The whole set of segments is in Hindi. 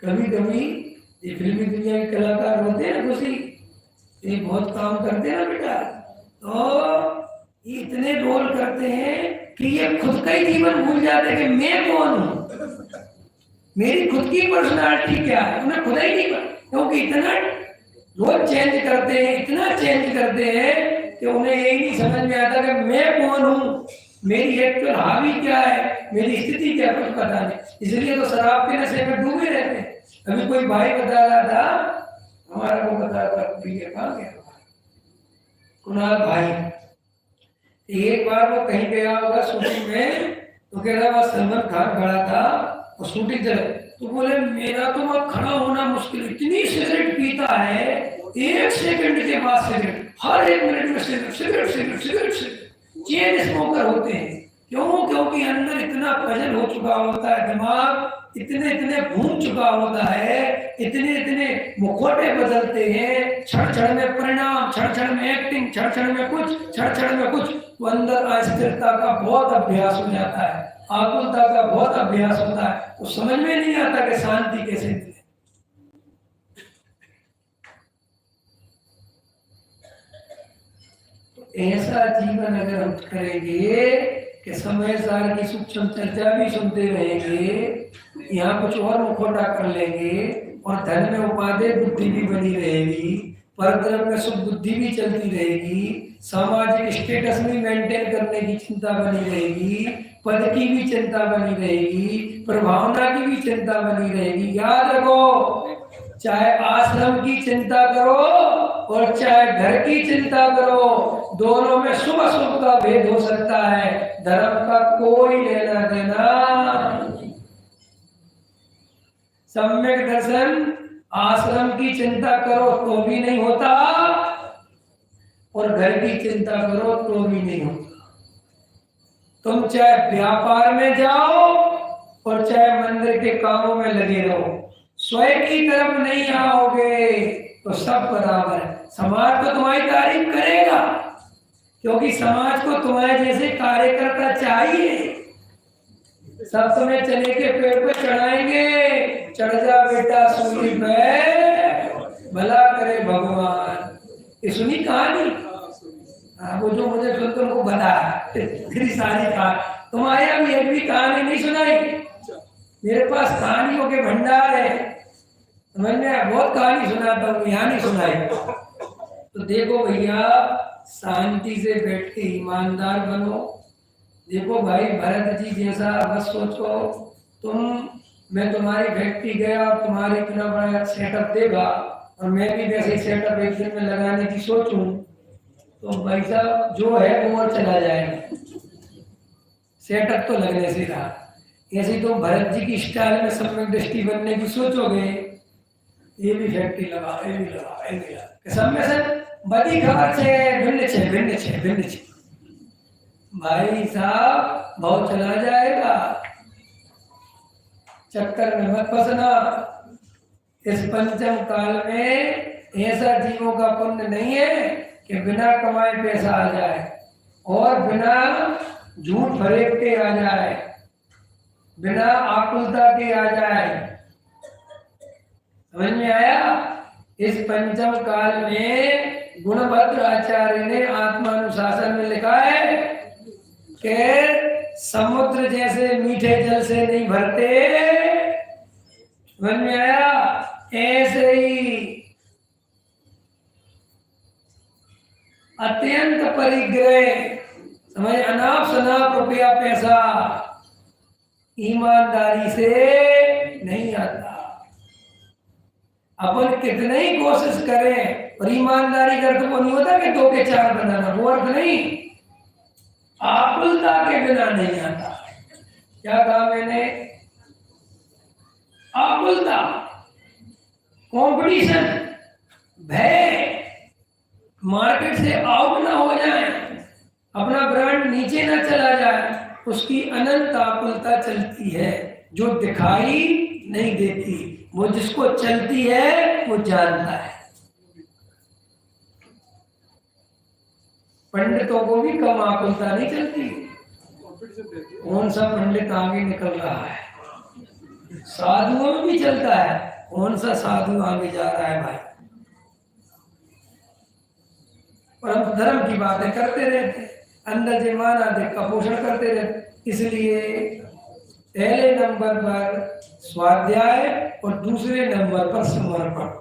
कभी कभी ये फिल्मी दुनिया के कलाकार होते हैं ना, खुशी ये बहुत काम करते हैं ना बेटा, तो ये इतने रोल करते हैं कि ये खुद का ही जीवन भूल जाते हैं कि मैं कौन हूँ, मेरी खुद की पर्सनालिटी क्या है, उन्हें खुद ही नहीं पता, क्योंकि इतना रोज चेंज करते हैं, इतना चेंज करते हैं कि उन्हें यही नहीं समझ में आता कि मैं कौन हूँ, मेरी एक्चुअल हावी क्या है, मेरी स्थिति क्या, कुछ पता नहीं। इसलिए तो शराब के नशे में डूबे रहते हैं। अभी कोई भाई बता रहा था, हमारा को बता रहा था, कहाँ गया कुणाल भाई, एक बार वो कहीं गया होगा शूटिंग में, तो कह रहा वह सलमान खान खड़ा था और शूटिंग चले, तो बोले मेरा तो वह खड़ा होना मुश्किल, इतनी सिगरेट पीता है, 1 सेकंड के बाद सिगरेट, हर 1 मिनट में cigarette cigarette cigarette cigarette cigarette, chain smoker होते हैं। क्यों? क्योंकि अंदर इतना पजल हो चुका होता है, दिमाग इतने इतने घूम चुका होता है, इतने इतने मुखौटे बदलते हैं, क्षण क्षण में परिणाम, क्षण क्षण में एक्टिंग, क्षण क्षण में कुछ, क्षण क्षण में कुछ, तो अंदर अस्थिरता का बहुत अभ्यास हो जाता है, आकुलता का बहुत अभ्यास होता है, तो समझ में नहीं आता कि शांति कैसे मिले। तो ऐसा जीवन अगर हम करेंगे कि समय सार की सूक्ष्म चर्चा भी सुनते रहेंगे, यहाँ कुछ और मुखौटा कर लेंगे, और धन में उपाधि बुद्धि भी बनी रहेगी, परधर्म में सुख बुद्धि भी चलती रहेगी, सामाजिक स्टेटस भी मेंटेन करने की चिंता बनी रहेगी, पद की भी चिंता बनी रहेगी, प्रभावना की भी चिंता बनी रहेगी। याद रखो, चाहे आश्रम की चिंता करो और चाहे घर की चिंता करो, दोनों में शुभ अशुभ का भेद हो सकता है, धर्म का कोई लेना देना नहीं। सम्यक दर्शन, आश्रम की चिंता करो तो भी नहीं होता, और घर की चिंता करो तो भी नहीं होता। तुम चाहे व्यापार में जाओ और चाहे मंदिर के कामों में लगे रहो, स्वयं की तरफ नहीं आओगे तो सब बराबर है। समाज तो तुम्हारी तारीफ करेगा, क्योंकि समाज को तुम्हारे जैसे कार्यकर्ता चाहिए। सब तुम्हें चने के पेड़ पे चढ़ाएंगे, चढ़ जा बेटा सूली पे, भला करे भगवान। ये सुनी कहानी? वो जो मुझे सुन तुमको बता तेरी सारी कहानी, तुम्हारे अब एक भी कहानी नहीं सुनाई। मेरे पास कहानियों के भंडार है, मैंने बहुत कहानी सुनाता हूँ, यहाँ नहीं सुनाई। तो देखो भैया, शांति से बैठ के ईमानदार बनो। देखो भाई, भरत जी जैसा बस सोचो मैं तुम्हारी फैक्ट्री गया और तुम्हारे इतना बड़ा सेटअप देगा, और मैं भी वैसे सेटअप एक दिन में लगाने की सोचूं, तो भाई साहब जो है वो और चला जाएगा, सेटअप तो लगने से रहा। ऐसे तो भरत जी की स्टाइल में सम्यक दृष्टि बनने की सोचोगे, ये भी फैक्ट्री लगा, ये भी लगा, ये भी लगा, सब में से बड़ी खबर छे भिंड छे भाई साहब, बहुत चला जाएगा। चक्कर में मत फंसना। इस पंचम काल में ऐसा जीवों का पुण्य नहीं है कि बिना कमाए पैसा आ जाए और बिना झूठ फरेब के आ जाए, बिना आकुलता के आ जाए। समझ में आया? इस पंचम काल में गुणभद्र आचार्य ने आत्मानुशासन में लिखा है कि समुद्र जैसे मीठे जल से नहीं भरते, समझ में आया? ऐसे ही अत्यंत परिग्रह, समझ, अनाप शनाप रुपया पैसा ईमानदारी से नहीं आता। अपन कितने ही कोशिश करें, और ईमानदारी का अर्थ वो नहीं होता कि 2 के 4 बनाना, वो अर्थ नहीं। आकुलता के बिना नहीं आता। क्या कहा मैंने? आकुलता, कंपटीशन, भय, मार्केट से आउट ना हो जाए, अपना ब्रांड नीचे ना चला जाए, उसकी अनंत आकुलता चलती है, जो दिखाई नहीं देती। वो जिसको चलती है वो जानता है। पंडितों को भी कम आकुलता नहीं चलती। कौन सा पंडित आगे निकल रहा है, साधुओं में भी चलता है। कौन सा साधु आगे जा रहा है भाई? और हम धर्म की बातें करते रहते, अंदर जमाना देख का पोषण करते रहते। इसलिए पहले नंबर पर स्वाध्याय और दूसरे नंबर पर समर्पण।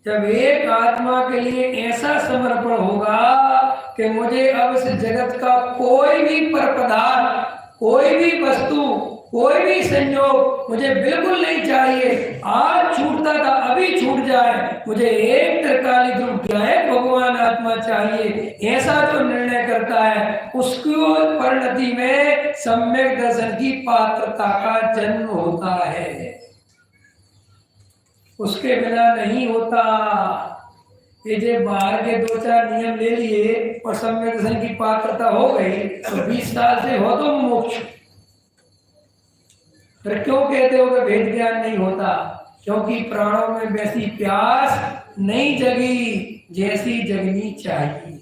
जब एक आत्मा के लिए ऐसा समर्पण होगा कि मुझे अब इस जगत का कोई भी पदार्थ, कोई भी वस्तु, कोई भी संयोग मुझे बिल्कुल नहीं चाहिए, आज छूटता था अभी छूट जाए, मुझे एक त्रिकालिक रूप है भगवान आत्मा चाहिए, ऐसा जो निर्णय करता है उसकी परिणति में सम्यक दर्शन की पात्रता का जन्म होता है, उसके बिना नहीं होता। ये जो बाहर के 2-4 नियम ले लिए और सम्यक दर्शन की पात्रता हो गई तो 20 साल से हो तो मोक्ष। फिर क्यों कहते हो कि भेद ज्ञान नहीं होता? क्योंकि प्राणों में वैसी प्यास नहीं जगी जैसी जगनी चाहिए।